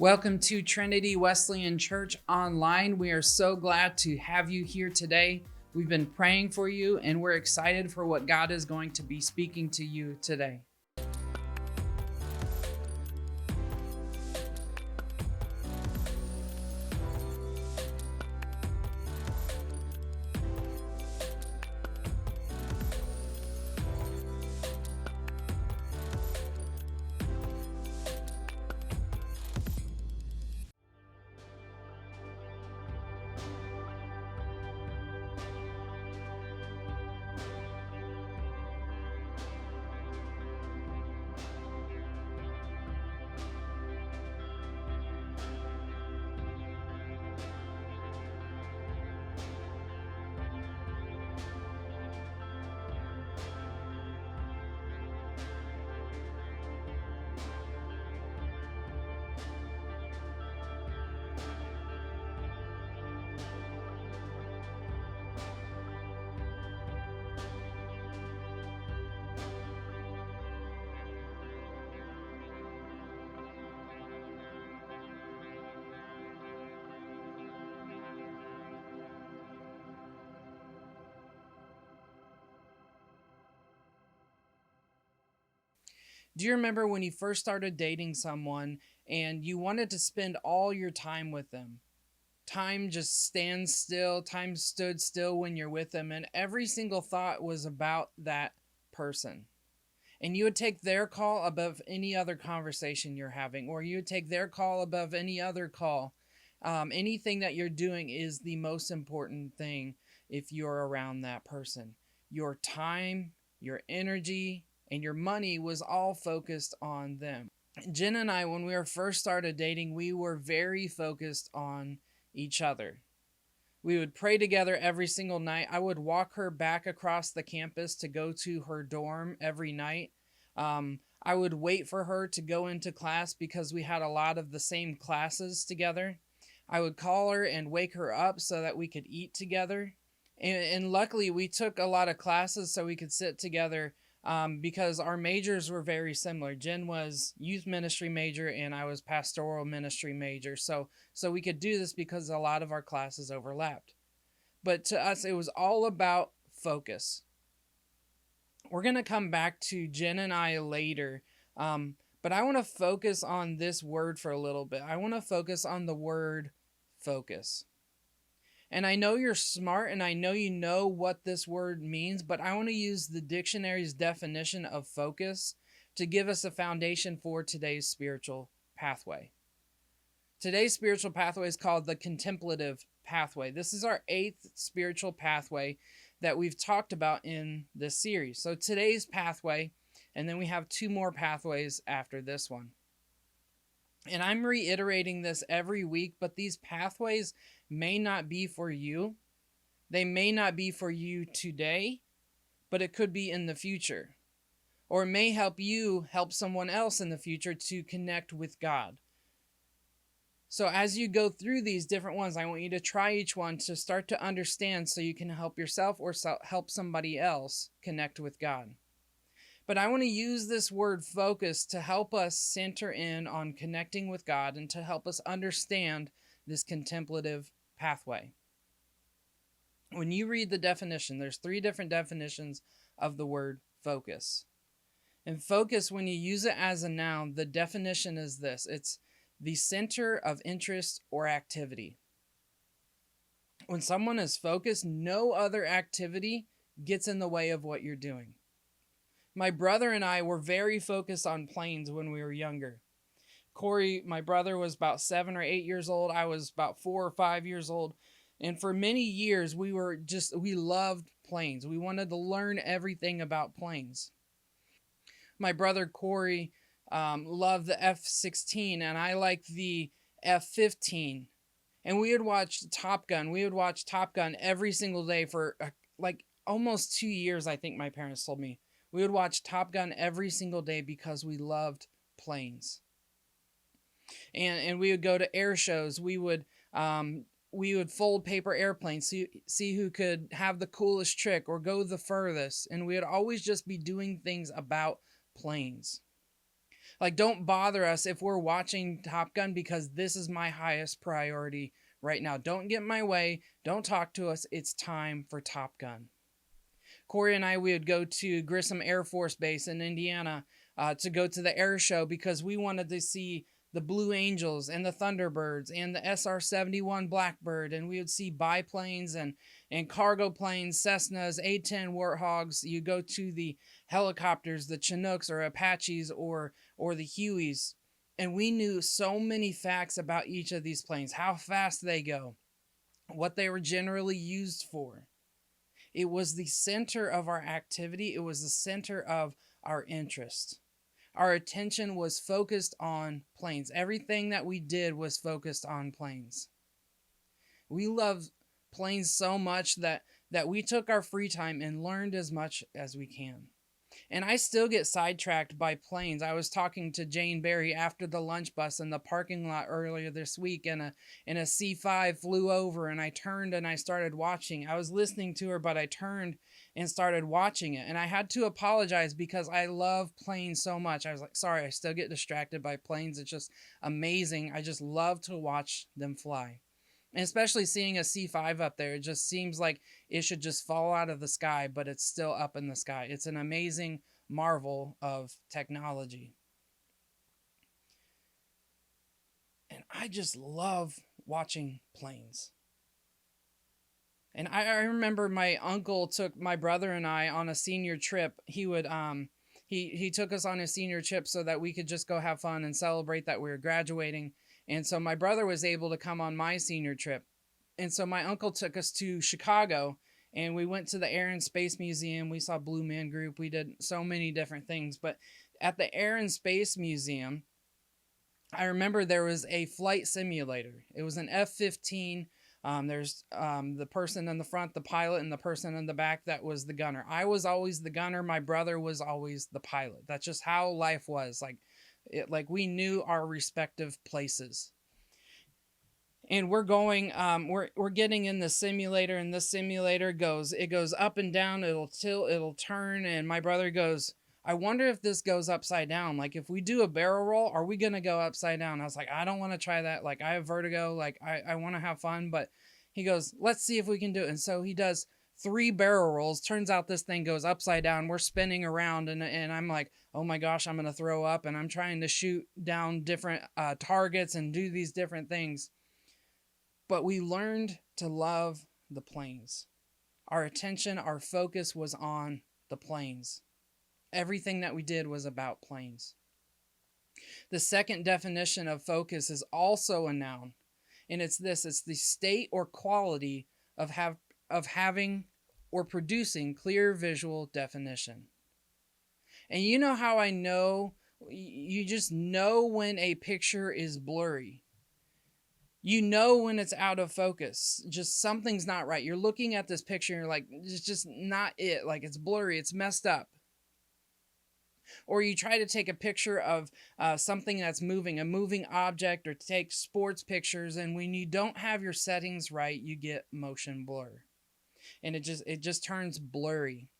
Welcome to Trinity Wesleyan Church Online. We are so glad to have you here today. We've been praying for you, and we're excited for what God is going to be speaking to you today. Do you remember when you first started dating someone and you wanted to spend all your time with them? Time just stands still, time stood still when you're with them, and every single thought was about that person. And you would take their call above any other conversation you're having, or you would take their call above any other call. Anything that you're doing is the most important thing if you're around that person. Your time, your energy, and your money was all focused on them. Jen and I, when we were first started dating, we were very focused on each other. We would pray together every single night. I would walk her back across the campus to go to her dorm every night. I would wait for her to go into class because we had a lot of the same classes together. I would call her and wake her up so that we could eat together. And luckily, we took a lot of classes so we could sit together because our majors were very similar. Jen was youth ministry major and I was pastoral ministry major. So we could do this because a lot of our classes overlapped. But to us, it was all about focus. We're going to come back to Jen and I later, but I want to focus on this word for a little bit. I want to focus on the word focus. And I know you're smart and I know you know what this word means, but I want to use the dictionary's definition of focus to give us a foundation for today's spiritual pathway. Today's spiritual pathway is called the contemplative pathway. This is our 8th spiritual pathway that we've talked about in this series. So today's pathway, and then we have 2 more pathways after this one. And I'm reiterating this every week, but these pathways may not be for you. They may not be for you today, but it could be in the future. Or it may help you help someone else in the future to connect with God. So as you go through these different ones, I want you to try each one to start to understand so you can help yourself or help somebody else connect with God. But I want to use this word focus to help us center in on connecting with God and to help us understand this contemplative pathway. When you read the definition, there's 3 different definitions of the word focus. And focus, when you use it as a noun, the definition is this. It's the center of interest or activity. When someone is focused, no other activity gets in the way of what you're doing. My brother and I were very focused on planes when we were younger. Corey, my brother, was about 7 or 8 years old. I was about 4 or 5 years old. And for many years, we loved planes. We wanted to learn everything about planes. My brother, Corey, loved the F-16, and I liked the F-15. And we would watch Top Gun. We would watch Top Gun every single day for almost 2 years, I think my parents told me. We would watch Top Gun every single day because we loved planes. And we would go to air shows. We would fold paper airplanes, see who could have the coolest trick or go the furthest. And we would always just be doing things about planes. Like, don't bother us if we're watching Top Gun because this is my highest priority right now. Don't get in my way. Don't talk to us. It's time for Top Gun. Corey and I, we would go to Grissom Air Force Base in Indiana to go to the air show because we wanted to see the Blue Angels and the Thunderbirds and the SR-71 Blackbird, and we would see biplanes and cargo planes, Cessnas, A-10 Warthogs. You go to the helicopters, the Chinooks or Apaches or the Hueys, and we knew so many facts about each of these planes, how fast they go, what they were generally used for. It was the center of our activity. It was the center of our interest. Our attention was focused on planes. Everything that we did was focused on planes. We loved planes so much that we took our free time and learned as much as we can. And I still get sidetracked by planes. I was talking to Jane Berry after the lunch bus in the parking lot earlier this week, and a C-5 flew over, and I turned and I started watching. I was listening to her, but I turned and started watching it. And I had to apologize because I love planes so much. I was like, sorry, I still get distracted by planes. It's just amazing. I just love to watch them fly. And especially seeing a C-5 up there, it just seems like it should just fall out of the sky, but it's still up in the sky. It's an amazing marvel of technology. And I just love watching planes. And I remember my uncle took my brother and I on a senior trip. He would he took us on a senior trip so that we could just go have fun and celebrate that we were graduating. And so my brother was able to come on my senior trip. And so my uncle took us to Chicago, and we went to the Air and Space Museum. We saw Blue Man Group. We did so many different things. But at the Air and Space Museum, I remember there was a flight simulator. It was an F-15. There's the person in the front, the pilot, and the person in the back that was the gunner. I was always the gunner. My brother was always the pilot. That's just how life was. Like we knew our respective places. And we're going, we're getting in the simulator, and the simulator goes up and down. It'll tilt, it'll turn. And my brother goes, I wonder if this goes upside down. Like, if we do a barrel roll, are we going to go upside down? I was like, I don't want to try that. Like, I have vertigo. Like, I want to have fun. But he goes, let's see if we can do it. And so he does 3 barrel rolls. Turns out this thing goes upside down. We're spinning around, and I'm like, oh my gosh, I'm going to throw up. And I'm trying to shoot down different targets and do these different things. But we learned to love the planes. Our attention, our focus was on the planes. Everything that we did was about planes. The second definition of focus is also a noun, and it's this: it's the state or quality of having or producing clear visual definition. And you know how I know? You just know when a picture is blurry. You know when it's out of focus. Just something's not right. You're looking at this picture and you're like, it's just not it. Like, it's blurry. It's messed up. Or you try to take a picture of something that's moving, a moving object, or take sports pictures, and when you don't have your settings right, you get motion blur. And it just turns blurry.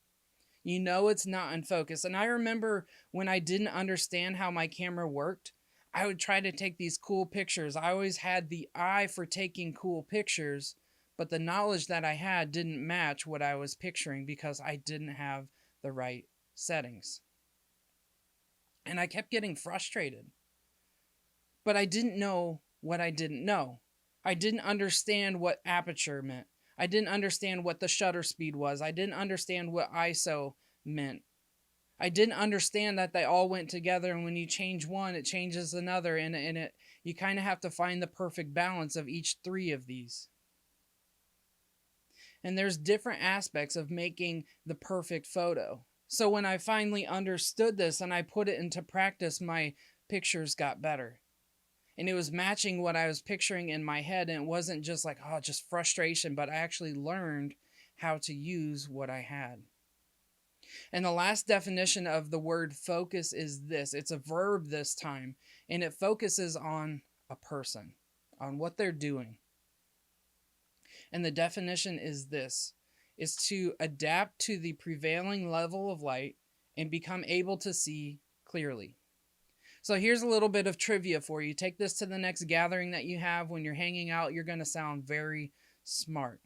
You know it's not in focus. And I remember when I didn't understand how my camera worked, I would try to take these cool pictures. I always had the eye for taking cool pictures, but the knowledge that I had didn't match what I was picturing because I didn't have the right settings. And I kept getting frustrated. But I didn't know what I didn't know. I didn't understand what aperture meant. I didn't understand what the shutter speed was. I didn't understand what ISO meant. I didn't understand that they all went together, and when you change one, it changes another, and you kind of have to find the perfect balance of each 3 of these. And there's different aspects of making the perfect photo. So when I finally understood this and I put it into practice, my pictures got better. And it was matching what I was picturing in my head, and it wasn't just like, oh, just frustration, but I actually learned how to use what I had. And the last definition of the word focus is this. It's a verb this time, and it focuses on a person, on what they're doing. And the definition is this: is to adapt to the prevailing level of light and become able to see clearly. So here's a little bit of trivia for you. Take this to the next gathering that you have. When you're hanging out, you're going to sound very smart.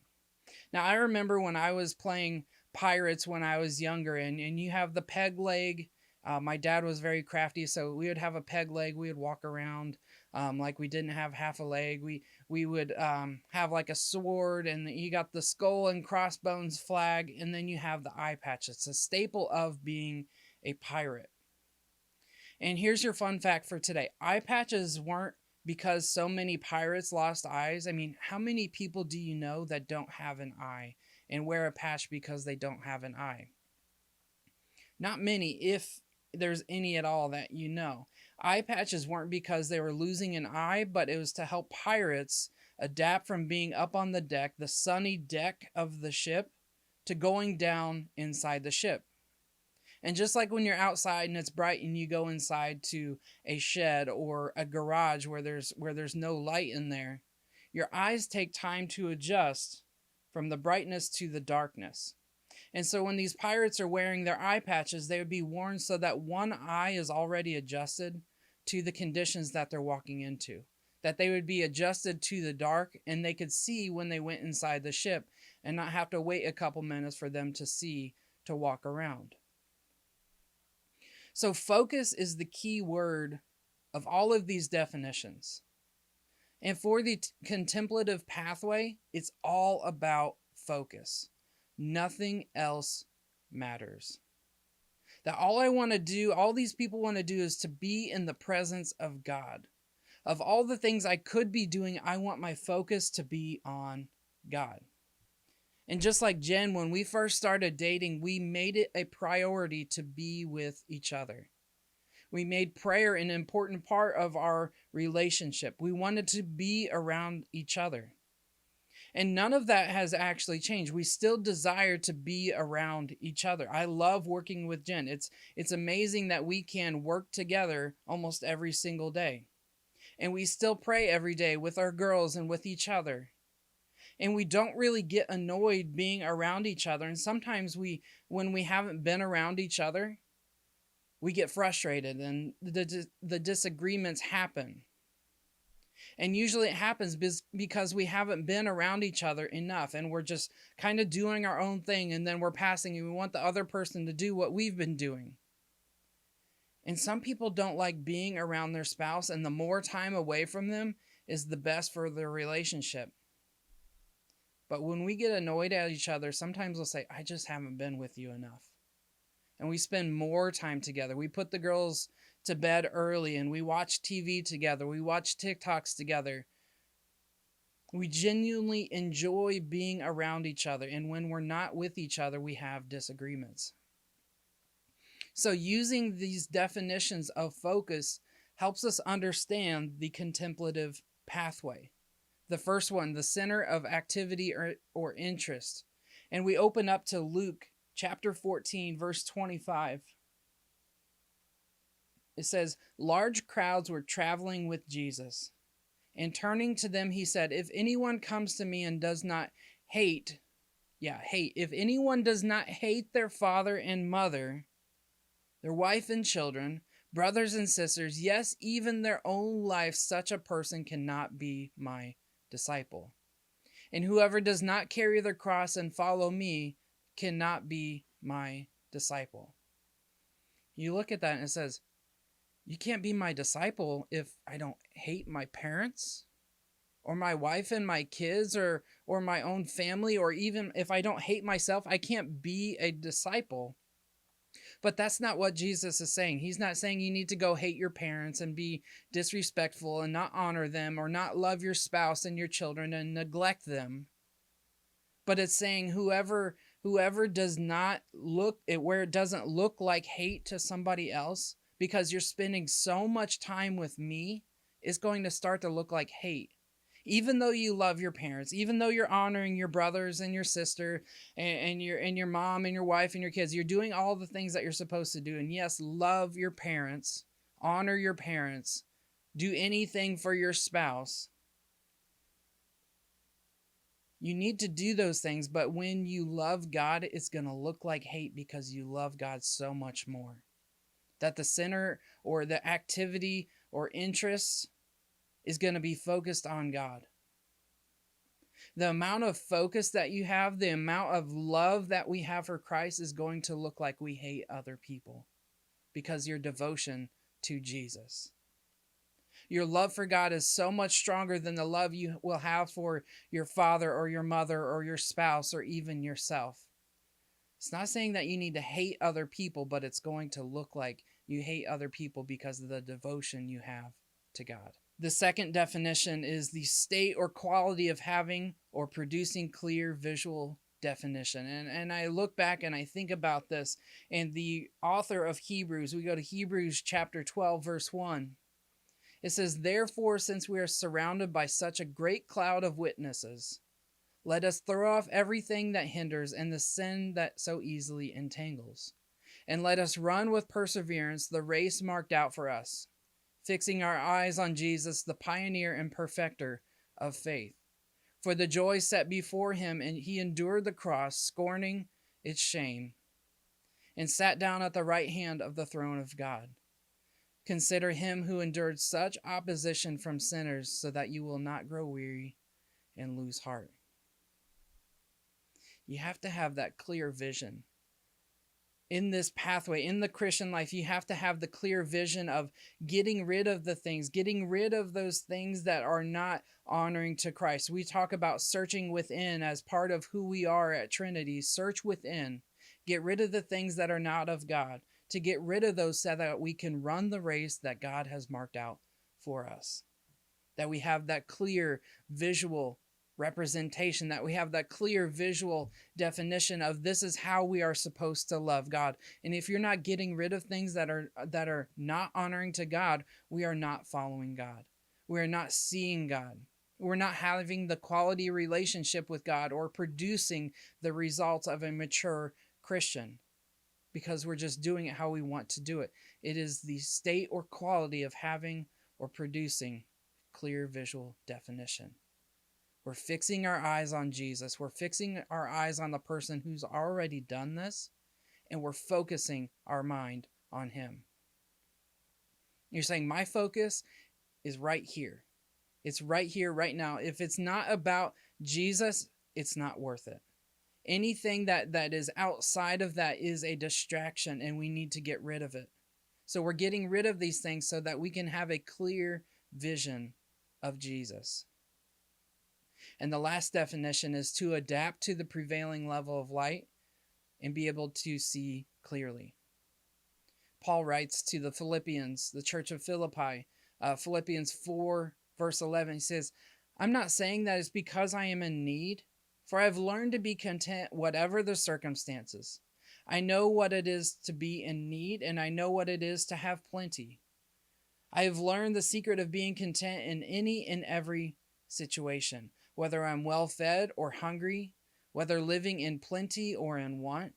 Now, I remember when I was playing pirates when I was younger, and you have the peg leg. My dad was very crafty, so we would have a peg leg. We would walk around like we didn't have half a leg. We would have like a sword, and you got the skull and crossbones flag, and then you have the eye patch. It's a staple of being a pirate. And here's your fun fact for today. Eye patches weren't because so many pirates lost eyes. I mean, how many people do you know that don't have an eye and wear a patch because they don't have an eye? Not many, if there's any at all that you know. Eye patches weren't because they were losing an eye, but it was to help pirates adapt from being up on the deck, the sunny deck of the ship, to going down inside the ship. And just like when you're outside and it's bright and you go inside to a shed or a garage where there's no light in there, your eyes take time to adjust from the brightness to the darkness. And so when these pirates are wearing their eye patches, they would be worn so that one eye is already adjusted to the conditions that they're walking into. That they would be adjusted to the dark and they could see when they went inside the ship and not have to wait a couple minutes for them to see to walk around. So focus is the key word of all of these definitions. And for the contemplative pathway, it's all about focus. Nothing else matters. That all I want to do, all these people want to do is to be in the presence of God. Of all the things I could be doing, I want my focus to be on God. And just like Jen, when we first started dating, we made it a priority to be with each other. We made prayer an important part of our relationship. We wanted to be around each other. And none of that has actually changed. We still desire to be around each other. I love working with Jen. It's amazing that we can work together almost every single day. And we still pray every day with our girls and with each other. And we don't really get annoyed being around each other. And sometimes when we haven't been around each other, we get frustrated and the disagreements happen. And usually it happens because we haven't been around each other enough and we're just kind of doing our own thing and then we're passing and we want the other person to do what we've been doing. And some people don't like being around their spouse, and the more time away from them is the best for their relationship. But when we get annoyed at each other, sometimes we'll say, I just haven't been with you enough. And we spend more time together. We put the girls to bed early and we watch TV together. We watch TikToks together. We genuinely enjoy being around each other. And when we're not with each other, we have disagreements. So using these definitions of focus helps us understand the contemplative pathway. The first one, the center of activity or interest. And we open up to Luke chapter 14, verse 25. It says, large crowds were traveling with Jesus. And turning to them, he said, if anyone comes to me and does not hate, if anyone does not hate their father and mother, their wife and children, brothers and sisters, yes, even their own life, such a person cannot be my disciple. And whoever does not carry their cross and follow me cannot be my disciple. You look at that and it says, you can't be my disciple if I don't hate my parents or my wife and my kids or my own family, or even if I don't hate myself, I can't be a disciple. But that's not what Jesus is saying. He's not saying you need to go hate your parents and be disrespectful and not honor them, or not love your spouse and your children and neglect them. But it's saying whoever does not look at where it doesn't look like hate to somebody else, because you're spending so much time with me, is going to start to look like hate. Even though you love your parents, even though you're honoring your brothers and your sister and your mom and your wife and your kids, you're doing all the things that you're supposed to do. And yes, love your parents, honor your parents, do anything for your spouse. You need to do those things, but when you love God, it's going to look like hate because you love God so much more. that the center or the activity or interest is going to be focused on God. The amount of focus that you have, the amount of love that we have for Christ is going to look like we hate other people because your devotion to Jesus. Your love for God is so much stronger than the love you will have for your father or your mother or your spouse or even yourself. It's not saying that you need to hate other people, but it's going to look like you hate other people because of the devotion you have to God. The second definition is the state or quality of having or producing clear visual definition. And I look back and I think about this, and the author of Hebrews, we go to Hebrews chapter 12, verse 1. It says, "Therefore, since we are surrounded by such a great cloud of witnesses, let us throw off everything that hinders and the sin that so easily entangles. And let us run with perseverance the race marked out for us, fixing our eyes on Jesus, the pioneer and perfecter of faith. For the joy set before him, and he endured the cross, scorning its shame, and sat down at the right hand of the throne of God. Consider him who endured such opposition from sinners, so that you will not grow weary and lose heart." You have to have that clear vision. In this pathway, in the Christian life, you have to have the clear vision of getting rid of the things, getting rid of those things that are not honoring to Christ. We talk about searching within as part of who we are at Trinity. Search within. Get rid of the things that are not of God, to get rid of those so that we can run the race that God has marked out for us. That we have that clear visual representation, that we have that clear visual definition of this is how we are supposed to love God. And if you're not getting rid of things that are not honoring to God, we are not following God. We are not seeing God. We're not having the quality relationship with God or producing the results of a mature Christian, because we're just doing it how we want to do it. It is the state or quality of having or producing clear visual definition. We're fixing our eyes on Jesus. We're fixing our eyes on the person who's already done this, and we're focusing our mind on him. You're saying, my focus is right here. It's right here, right now. If it's not about Jesus, it's not worth it. Anything that is outside of that is a distraction, and we need to get rid of it. So we're getting rid of these things so that we can have a clear vision of Jesus. And the last definition is to adapt to the prevailing level of light and be able to see clearly. Paul writes to the Philippians, the church of Philippi, Philippians 4, verse 11, he says, "I'm not saying that it's because I am in need, for I've learned to be content whatever the circumstances. I know what it is to be in need, and I know what it is to have plenty. I have learned the secret of being content in any and every situation, whether I'm well fed or hungry, whether living in plenty or in want."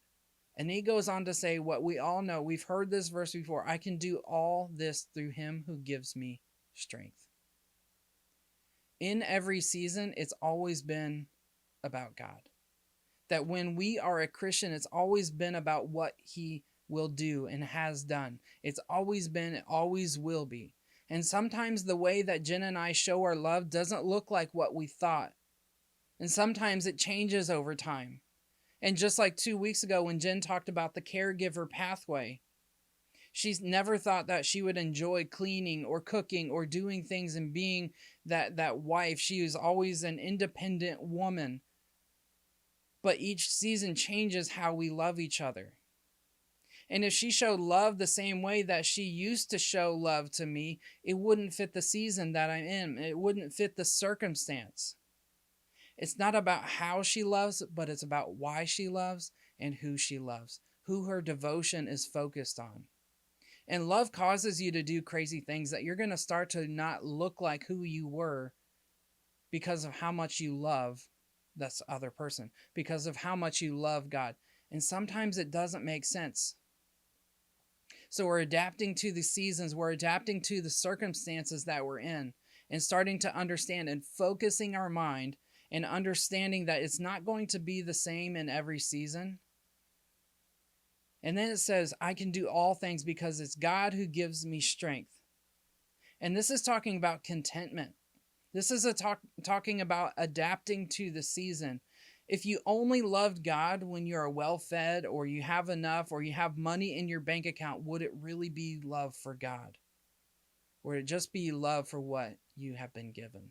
And he goes on to say what we all know. We've heard this verse before. I can do all this through him who gives me strength. In every season, it's always been about God. That when we are a Christian, it's always been about what he will do and has done. It's always been, it always will be. And sometimes the way that Jen and I show our love doesn't look like what we thought. And sometimes it changes over time. And just like 2 weeks ago when Jen talked about the caregiver pathway, she's never thought that she would enjoy cleaning or cooking or doing things and being that wife. She was always an independent woman. But each season changes how we love each other. And if she showed love the same way that she used to show love to me, it wouldn't fit the season that I'm in. It wouldn't fit the circumstance. It's not about how she loves, but it's about why she loves and who she loves, who her devotion is focused on. And love causes you to do crazy things that you're going to start to not look like who you were because of how much you love this other person, because of how much you love God. And sometimes it doesn't make sense. So we're adapting to the seasons, we're adapting to the circumstances that we're in, and starting to understand and focusing our mind and understanding that it's not going to be the same in every season. And then it says, I can do all things because it's God who gives me strength. And this is talking about contentment. This is talking about adapting to the season. If you only loved God when you are well fed, or you have enough, or you have money in your bank account, would it really be love for God? Or would it just be love for what you have been given?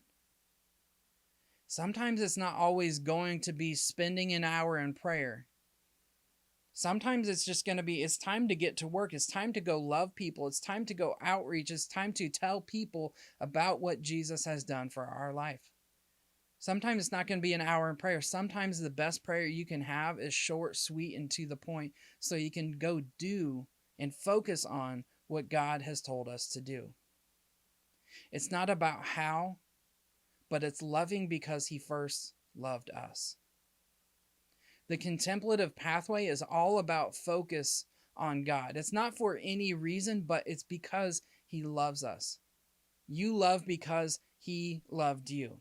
Sometimes it's not always going to be spending an hour in prayer. Sometimes it's just going to be, it's time to get to work. It's time to go love people. It's time to go outreach. It's time to tell people about what Jesus has done for our life. Sometimes it's not going to be an hour in prayer. Sometimes the best prayer you can have is short, sweet, and to the point, so you can go do and focus on what God has told us to do. It's not about how, but it's loving because he first loved us. The contemplative pathway is all about focus on God. It's not for any reason, but it's because he loves us. You love because he loved you.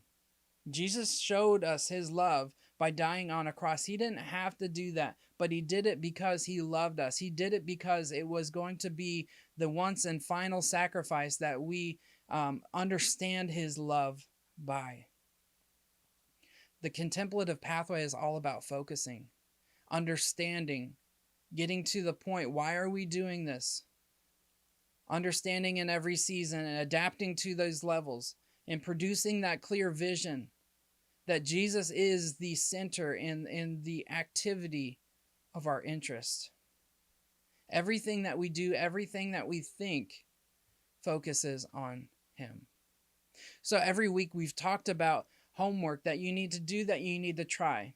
Jesus showed us his love by dying on a cross. He didn't have to do that, but he did it because he loved us. He did it because it was going to be the once and final sacrifice that we understand his love by. The contemplative pathway is all about focusing, understanding, getting to the point. Why are we doing this? Understanding in every season and adapting to those levels and producing that clear vision that Jesus is the center in the activity of our interest. Everything that we do, everything that we think focuses on him. So every week we've talked about homework that you need to do, that you need to try.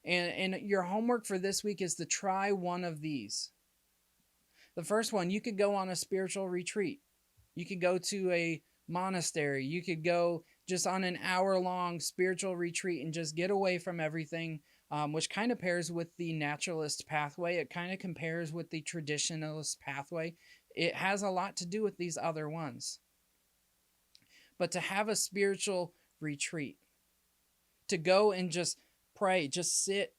And your homework for this week is to try one of these. The first one, you could go on a spiritual retreat. You could go to a monastery. You could go just on an hour-long spiritual retreat and just get away from everything, which kind of pairs with the naturalist pathway. It kind of compares with the traditionalist pathway. It has a lot to do with these other ones. But to have a spiritual retreat, to go and just pray, just sit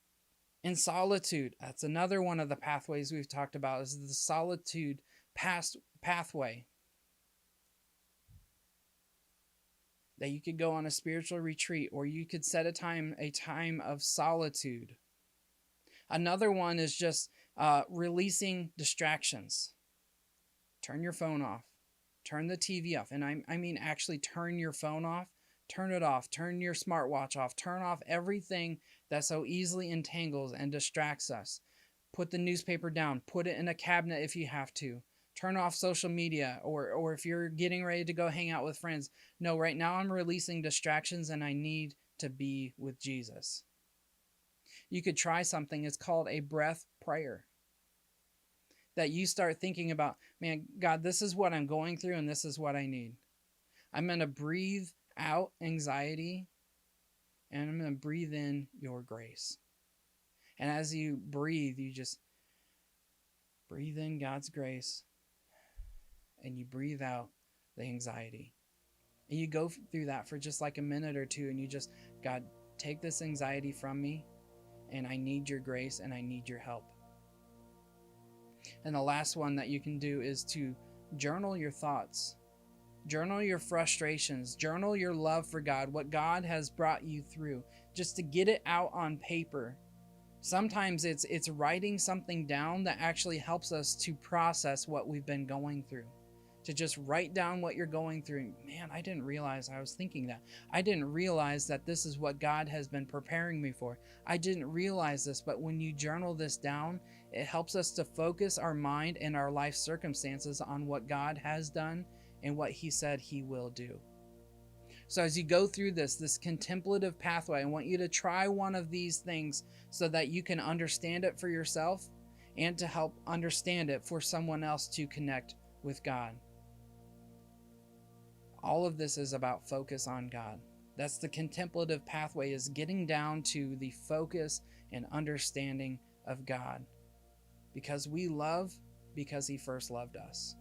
in solitude. That's another one of the pathways we've talked about, is the solitude pathway. That you could go on a spiritual retreat, or you could set a time of solitude. Another one is just releasing distractions. Turn your phone off. Turn the TV off. And I mean actually turn your phone off. Turn it off. Turn your smartwatch off. Turn off everything that so easily entangles and distracts us. Put the newspaper down. Put it in a cabinet if you have to. Turn off social media, or if you're getting ready to go hang out with friends. No, right now I'm releasing distractions and I need to be with Jesus. You could try something. It's called a breath prayer. That you start thinking about, man, God, this is what I'm going through and this is what I need. I'm going to breathe out anxiety and I'm going to breathe in your grace. And as you breathe, you just breathe in God's grace and you breathe out the anxiety. And you go through that for just like a minute or two and you just, God, take this anxiety from me and I need your grace and I need your help. And the last one that you can do is to journal your thoughts. Journal your frustrations. Journal your love for God, what God has brought you through, just to get it out on paper. Sometimes it's writing something down that actually helps us to process what we've been going through. To just write down what you're going through. Man, I didn't realize I was thinking that. I didn't realize that this is what God has been preparing me for. I didn't realize this, but when you journal this down, it helps us to focus our mind and our life circumstances on what God has done and what he said he will do. So as you go through this contemplative pathway, I want you to try one of these things so that you can understand it for yourself and to help understand it for someone else to connect with God. All of this is about focus on God. That's the contemplative pathway, is getting down to the focus and understanding of God. Because we love because he first loved us.